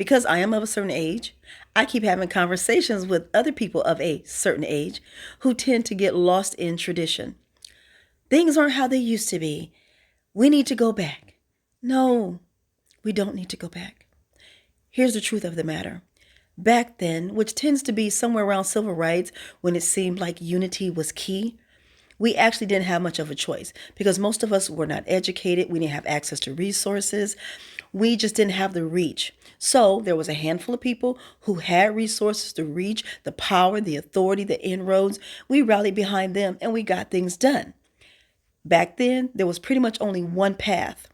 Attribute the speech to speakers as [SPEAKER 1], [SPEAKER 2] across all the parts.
[SPEAKER 1] because I am of a certain age, I keep having conversations with other people of a certain age who tend to get lost in tradition. Things aren't how they used to be. We need to go back. No, we don't need to go back. Here's the truth of the matter. Back then, which tends to be somewhere around civil rights when it seemed like unity was key, we actually didn't have much of a choice because most of us were not educated. We didn't have access to resources. We just didn't have the reach. So there was a handful of people who had resources, the reach, the power, the authority, the inroads. We rallied behind them and we got things done. Back then, there was pretty much only one path.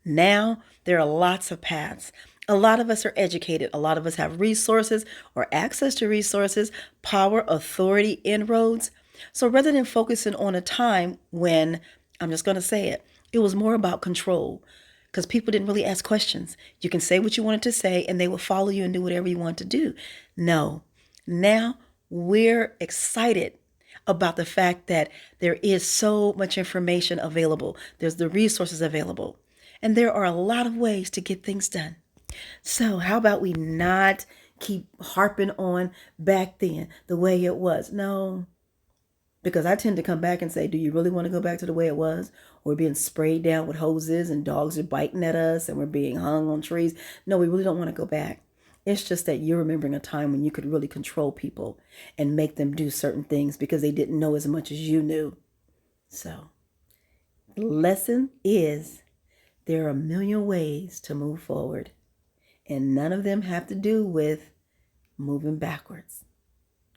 [SPEAKER 1] Now, there are lots of paths. A lot of us are educated. A lot of us have resources or access to resources, power, authority, inroads. So rather than focusing on a time when, I'm just going to say it, it was more about control because people didn't really ask questions. You can say what you wanted to say and they will follow you and do whatever you want to do. No, now we're excited about the fact that there is so much information available. There's the resources available. And there are a lot of ways to get things done. So, how about we not keep harping on back then, the way it was? No, because I tend to come back and say, do you really want to go back to the way it was? We're being sprayed down with hoses and dogs are biting at us and we're being hung on trees. No, we really don't want to go back. It's just that you're remembering a time when you could really control people and make them do certain things because they didn't know as much as you knew. So, the lesson is there are a million ways to move forward, and none of them have to do with moving backwards.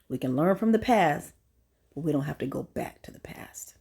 [SPEAKER 1] We can learn from the past, but we don't have to go back to the past.